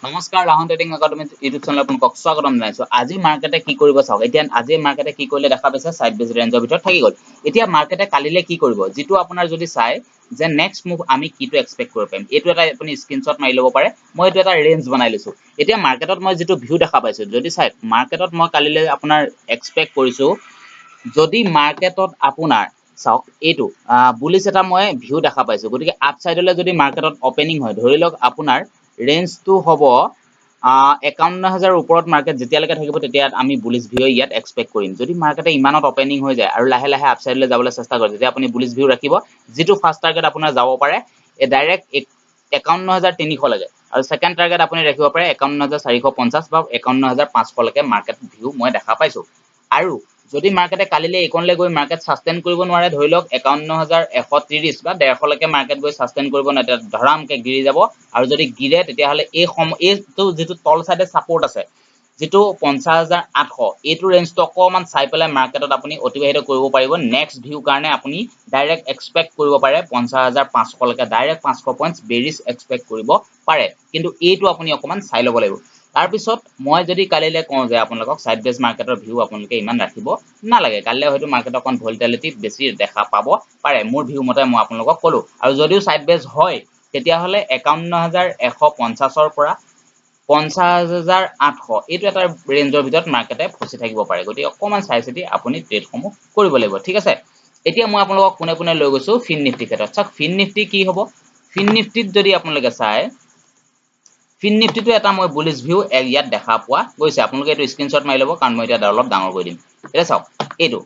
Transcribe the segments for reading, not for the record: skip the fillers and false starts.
নমস্কাৰ লাহন trading academy YouTube channel আপোনাক স্বাগতম জনাইছো। আজি মাৰ্কেটে কি কৰিব চাওক। এতিয়া আজি মাৰ্কেটে কি কৰিলে দেখা পাইছে সাইডৱেজ ৰেঞ্জৰ ভিতৰত থাকি গ'ল। এতিয়া মাৰ্কেটে কালিলে কি কৰিব যেটো আপোনাৰ যদি চাই যে নেক্সট মুভ আমি কিটো এক্সপেক্ট কৰিব পাৰিম। এইটো এটা আপুনি স্ক্ৰিনশ্বট মাৰি ল'ব পাৰে। মই এইটো এটা ৰেঞ্জ বনাই লৈছো। এতিয়া মাৰ্কেটত মই যেটো ভিউ দেখা পাইছো যদি চাই মাৰ্কেটত মই কালিলে আপোনাৰ এক্সপেক্ট কৰিছো যদি মাৰ্কেটত আপোনাৰ চাওক এইটো বুলিছ এটা মই ভিউ দেখা পাইছো। গতিকে আপ সাইডলৈ যদি মাৰ্কেটত ওপেনিং হয় ধৰি লওক আপোনাৰ ৰেঞ্জটো হ'ব 51000 ওপৰত মাৰ্কেট যেতিয়ালৈকে থাকিব তেতিয়া আমি বুলিছ ভিউ ইয়াত এক্সপেক্ট কৰিম। যদি মাৰ্কেটে ইমানত ওপেনিং হৈ যায় আৰু লাহে লাহে আপ সাইডলৈ যাবলৈ চেষ্টা কৰে তেতিয়া আপুনি বুলিছ ভিউ ৰাখিব। যেটো ফাৰ্ষ্ট টাৰ্গেট আপোনাৰ যাব পাৰে ডাইৰেক্ট 51300 লৈকে আৰু সেকেন্ড টাৰ্গেট আপুনি ৰাখিব পাৰে 51450 বা 51500 লৈকে মাৰ্কেট ভিউ মই দেখা পাইছো। আৰু যদি মাৰ্কেটে কালিলে এইকনলৈ গৈ মাৰ্কেট সাস্টেইন কৰিব নোৱাৰে ধৰি লওক 51130 বা 150 লৈকে মাৰ্কেট গৈ সাস্টেইন কৰিব নোৱাৰে ধৰামকে গিৰি যাব আৰু যদি গিৰে তেতিয়া হলে এইটো যেটো তল সাইডে সাপোৰ্ট আছে যেটো 50800 এইটো ৰেঞ্জটো অকমান চাই পেলাই মাৰ্কেটত আপুনি অতিবাহিত কৰিব পাৰিব। নেক্সট ভিউ কাৰণে আপুনি ডাইৰেক্ট এক্সপেক্ট কৰিব পাৰে 50500 লৈকে ডাইৰেক্ট 500 পইণ্টছ বেৰিছ এক্সপেক্ট কৰিব পাৰে। কিন্তু এইটো আপুনি অকমান চাই ল'ব লাগিব। তাৰ পিছত মই যদি কালিলে কওঁ যে আপোনালোকক সাইডৱেজ মাৰ্কেটৰ ভিউ আপোনালোকে ইমান ৰাখিব নালাগে। কালিলে হয়তো মাৰ্কেট অকন ভলিটিলিটি বেছি দেখা পাব পাৰে। মোৰ ভিউ মতে মই আপোনালোকক ক'লো আৰু যদিও সাইডৱেজ হয় তেতিয়া হলে 51150 ৰ পৰা 50800 এইটো এটা ৰেঞ্জৰ ভিতৰত মাৰ্কেটে ফচি থাকিব পাৰে। গতিকে অকমান চাই চিতি আপুনি ট্ৰেডসমূহ কৰিব লাগিব। ঠিক আছে। এতিয়া মই আপোনালোকক কোনে কোনে লৈ গৈছো ফিন নিফটি ক্ষেত্ৰত। চাওক ফিন নিফটি কি হ'ব ফিন নিফটিত যদি আপোনালোকে চাই ফিন নিফটিটো এটা মই বুলিছ ভিউ ইয়াত দেখা পোৱা গৈছে। আপোনালোকে এইটো স্ক্ৰিনশ্বট মাৰি ল'ব কাৰণ মই এতিয়া অলপ ডাঙৰ কৰি দিম। এতিয়া চাওক এইটো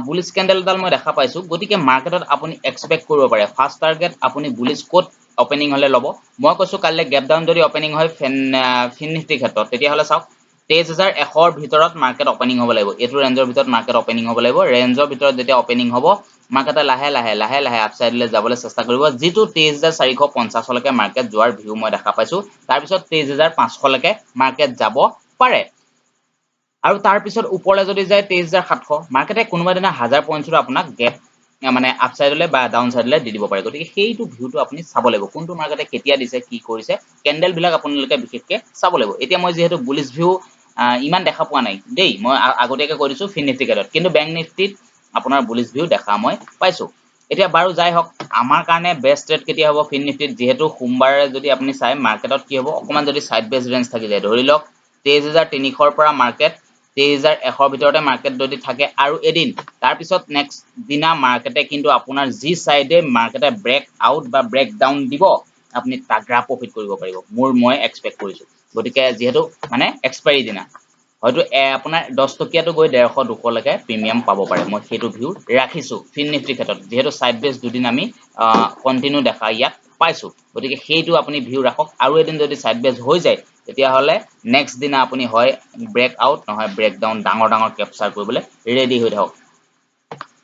বুলিছ কেণ্ডেল এডাল মই দেখা পাইছো। গতিকে মাৰ্কেটত আপুনি এক্সপেক্ট কৰিব পাৰে ফাৰ্ষ্ট টাৰ্গেট আপুনি বুলিছ ক'ত ওপেনিং হলে ল'ব। মই কৈছো কালিলে গেপ ডাউন যদি ওপেনিং হয় ফিন নিফটিৰ ক্ষেত্ৰত তেতিয়া হলে চাওক 23100 ৰ ভিতৰত মাৰ্কেট ওপেনিং হ'ব লাগিব। এইটো ৰেঞ্জৰ ভিতৰত মাৰ্কেট ওপেনিং হ'ব লাগিব। ৰেঞ্জৰ ভিতৰত যেতিয়া ওপেনিং হ'ব মাৰ্কেটে লাহে লাহে আপ সাইডলৈ যাবলৈ চেষ্টা কৰিব যেটো 23450 লৈকে মাৰ্কেট যোৱাৰ ভিউ মই দেখা পাইছো। তাৰ পিছত 23500 লৈকে মাৰ্কেট যাব পাৰে আৰু তাৰ পিছত ওপৰলৈ যদি যায় 23700 মাৰ্কেটে কোনোবা দিনা 1000 পইণ্টছৰ আপোনাক গেপ মানে আপ সাইডলৈ বা ডাউন সাইডলৈ দি দিব পাৰে। গতিকে সেইটো ভিউটো আপুনি চাব লাগিব কোনটো মাৰ্কেটে কেতিয়া দিছে কি কৰিছে কেণ্ডেল বিলাক আপোনালোকে বিশেষকে চাব লাগিব। এতিয়া মই যিহেতু বুলিছ ভিউ ইমান দেখা পোৱা নাই দেই মই আগতীয়াকে কৈ দিছো ফিন নিফটি ক্ষেত্ৰত কিন্তু বেংক নিফটিত আপোনাৰ বুলিছ ভিউ দেখা মই পাইছো। এতিয়া বাৰু যাই হওক আমাৰ কাৰণে বেষ্ট ট্ৰেড কেতিয়া হ'ব ফিন নিফটিত যিহেতু সোমবাৰে যদি আপুনি চাই মাৰ্কেটত কি হ'ব অকমান যদি সাইডৱেজ ৰেঞ্জ থাকি যায় ধৰি লওক 23300 ৰ পৰা মাৰ্কেট 23100 ৰ ভিতৰতে মাৰ্কেট যদি থাকে আৰু এদিন তাৰ পিছত নেক্সট দিনা মাৰ্কেটে কিন্তু আপোনাৰ যি সাইডে মাৰ্কেটে ব্ৰেক আউট বা ব্ৰেক ডাউন দিব আপুনি তাগৰা প্ৰফিট কৰিব পাৰিব। মই এক্সপেক্ট কৰিছো। গতিকে যিহেতু মানে এক্সপাইৰি দিনা হয়তো আপোনাৰ 10 টকীয়াটো গৈ 150 200 লৈকে প্ৰিমিয়াম পাব পাৰে। মই সেইটো ভিউ ৰাখিছো ফিন নিফটিৰ ক্ষেত্ৰত যিহেতু সাইডৱেজ দুদিন আমি কন্টিনিউ দেখা ইয়াত পাইছো। গতিকে সেইটো আপুনি ভিউ ৰাখক আৰু এদিন যদি সাইডৱেজ হৈ যায় তেতিয়াহ'লে নেক্সট দিনা আপুনি হয় ব্ৰেক আউট নহয় ব্ৰেক ডাউন ডাঙৰ কেপচাৰ কৰিবলৈ ৰেডি হৈ থাকক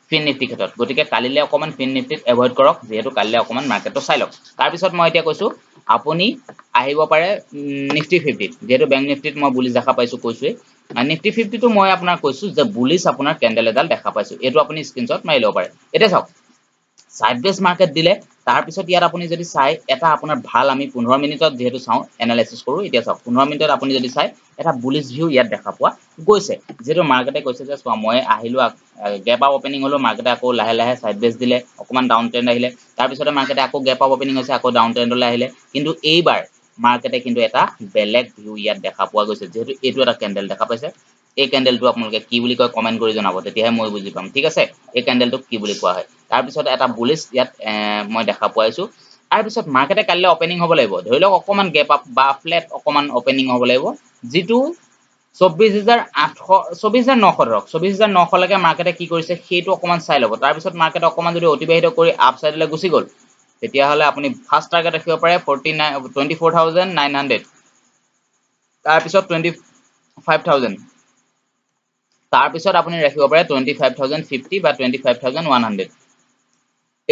ফিন নিফটিৰ ক্ষেত্ৰত। গতিকে কালিলে অকমান ফিন নিফটিত এভয়েড কৰক যিহেতু কালিলে অকমান মাৰ্কেটটো চাই লওক। তাৰ পিছত মই এতিয়া কৈছো আপুনি আহিব পাৰে নিফটি 50 যেহেতু বেংক নিফটিত মই বুলিছ দেখা পাইছো কৈছোৱে নিফটি 50 টো মই আপোনাক কৈছো যে বুলিছ আপোনাৰ কেণ্ডেল এডাল দেখা পাইছো। এইটো আপুনি স্ক্ৰিনশ্বট মাৰি ল'ব পাৰে। এতিয়া চাওক সাইডৱেজ মাৰ্কেট দিলে তাৰ পিছত ইয়াত আপুনি যদি চাই এটা আপোনাৰ ভাল আমি 15 মিনিটত যেহেতু চাওঁ এনালাইসিস কৰো। এতিয়া চাওক 15 মিনিটত আপুনি যদি চাই এটা বুলিছ ভিউ ইয়াত দেখা পোৱা গৈছে যেহেতু মাৰ্কেটে কৈছে যে চোৱা মই আহিলো গেপ আপ ওপেনিং হলো মাৰ্কেটে আকৌ লাহে সাইডৱেজ দিলে অকমান ডাউন ট্ৰেন্ড আহিলে তাৰ পিছতে মাৰ্কেটে আকৌ গেপ আপ ওপেনিং হৈছে আকৌ ডাউন ট্ৰেন্ডলৈ আহিলে কিন্তু এইবাৰ মাৰ্কেটে কিন্তু এটা বেলেগ ভিউ ইয়াত দেখা পোৱা গৈছে যিহেতু এইটো এটা কেণ্ডেল দেখা পাইছে। এই কেণ্ডেলটো আপোনালোকে কি বুলি কয় কমেন্ট কৰি জনাব তেতিয়াহে মই বুজি পাম। ঠিক আছে এই কেণ্ডেলটোক কি বুলি কোৱা হয়। তাৰ পিছত এটা বুলিছ ইয়াত মই দেখা পাইছো। তাৰ পিছত মাৰ্কেটে কালিলৈ ওপেনিং হ'ব লাগিব ধৰি লওক অকমান গেপ আপ বা ফ্লেট অকমান ওপেনিং হ'ব লাগিব যেটো 24800 24900 ধৰক 24900 লৈকে মাৰ্কেটে কি কৰিছে সেইটো অকমান চাই ল'ব। তাৰ পিছত মাৰ্কেটে অকমান যদি অতিবাহিত কৰি আপ সাইডলৈ গুচি গ'ল তেতিয়াহ'লে আপুনি ফাৰ্ষ্ট টাৰ্গেট ৰাখিব পাৰে 24900 তাৰ পিছত 25000 তাৰ পিছত আপুনি ৰাখিব পাৰে 25050 বা 25100।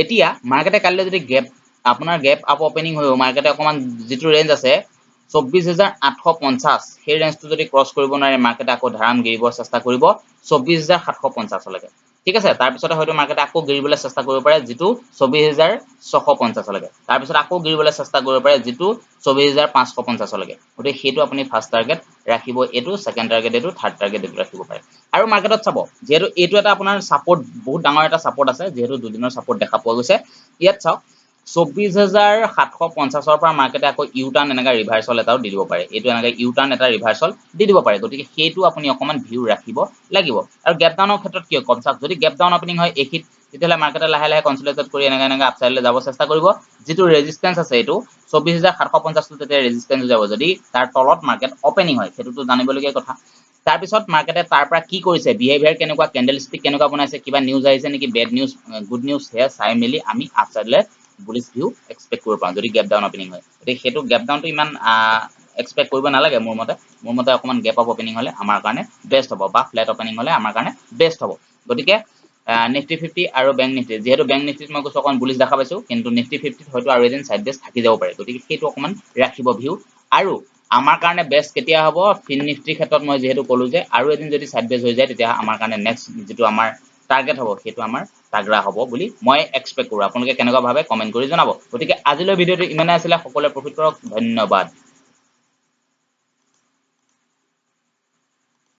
এতিয়া মাৰ্কেটে কালিলৈ যদি আপোনাৰ গেপ আপ ওপেনিং হৈ মাৰ্কেটে অকমান যিটো ৰেঞ্জ আছে 24850 সেই ৰেঞ্জটো যদি ক্ৰছ কৰিব নোৱাৰে মাৰ্কেটে আকৌ ধাৰাম গিৰিবৰ চেষ্টা কৰিব 24750 লৈকে। ঠিক আছে তাৰ পিছতে হয়তো মাৰ্কেটে আকৌ গিৰিবলৈ চেষ্টা কৰিব পাৰে যেটো 24650 লৈকে তাৰ পিছত আকৌ গিৰিবলৈ চেষ্টা কৰিব পাৰে যেটো 24550 লৈকে গতে হেতু আপুনি ফাৰ্স্ট টাৰ্গেট ৰাখিব এটো সেকেন্ড টাৰ্গেট এটো থাৰ্ড টাৰ্গেট এটো ৰাখিব পাৰে আৰু মাৰ্কেটত চাব যেহেতু এটো এটা আপোনাৰ সাপোৰ্ট বহুত ডাঙৰ এটা সাপোৰ্ট আছে যেহেতু দুদিনৰ সাপোৰ্ট দেখা পোৱা গৈছে ইয়াত চাওক 24750 পৰা মাৰ্কেটে আকৌ ইউ টাৰ্ন এনেকা ৰিভাৰ্সাল এটাও দি দিব পাৰে এটো এনেকা ইউ টাৰ্ন এটা ৰিভাৰ্সাল দি দিব পাৰে গতিকে হেতু আপুনি অকমান ভিউ ৰাখিব লাগিব আৰু গ্যাপ ডাউনৰ ক্ষেত্ৰত কি কম চাওক যদি গ্যাপ ডাউন ওপেনিং হয় এখিত তেতিয়ালে মাৰ্কেটে লাহে লাহে কনসলিডেট কৰি এনেকা আপসাইডলৈ যাব চেষ্টা কৰিব যেটো ৰেজিস্ট্যান্স আছে এটো 24750 টো তেতিয়া ৰেজিস্ট্যান্স যাব যদি তাৰ তলত মাৰ্কেট ওপেনিং হয় হেতুটো জানিবলগীয়া কথা তাৰ পিছত মাৰ্কেটে তাৰ পৰা কি কৰিছে বিহেভিয়াৰ কেনেকুৱা ক্যান্ডেলষ্টিক কেনেকুৱা বনাইছে কিবা নিউজ আহিছে নেকি বেড নিউজ গুড নিউজ হে চাই মেলি আমি আপসাইডলৈ বুলিশ ভিউ এক্সপেক্ট কৰিব পাৰো যদি গ্যাপ ডাউন ওপেনিং হয় গতিকে হেতু গ্যাপ ডাউনটো ইমান এক্সপেক্ট কৰিব নালাগে মোৰ মতে অকমান গ্যাপ আপ ওপেনিং হলে আমাৰ কাৰণে বেস্ট হ'ব বা ফ্ল্যাট ওপেনিং হলে আমাৰ কাৰণে বেস্ট হ'ব গতিকে নিফটি 50 আৰু ব্যাংক নিফটি যেহেতু ব্যাংক নিফটিত মই কৈছো অকমান বুলিশ দেখা পাইছো কিন্তু নিফটি 50 হয়তো আৰু এদিন সাইডবেস থাকি যাব পাৰে গতিকে হেতু অকমান ৰাখিব ভিউ আৰু আমাৰ কাৰণে বেস্ট কেতিয়া হ'ব ফিন নিফটিৰ ক্ষেত্ৰত মই যেহেতু কলো যে আৰু এদিন যদি সাইডবেস হৈ যায় তেতিয়া আমাৰ কাৰণে নেক্সট যেটো আমাৰ টাৰ্গেট হ'ব হেতু আমাৰ তাগৰা হ'ব বুলি মই এক্সপেক্ট কৰো আপোনালোকে কেনেকুৱা ভাবে কমেন্ট কৰি জনাব গতিকে আজিলৈ ভিডিওটো ইমানে আছিল সকলোৱে প্ৰফিট কৰক ধন্যবাদ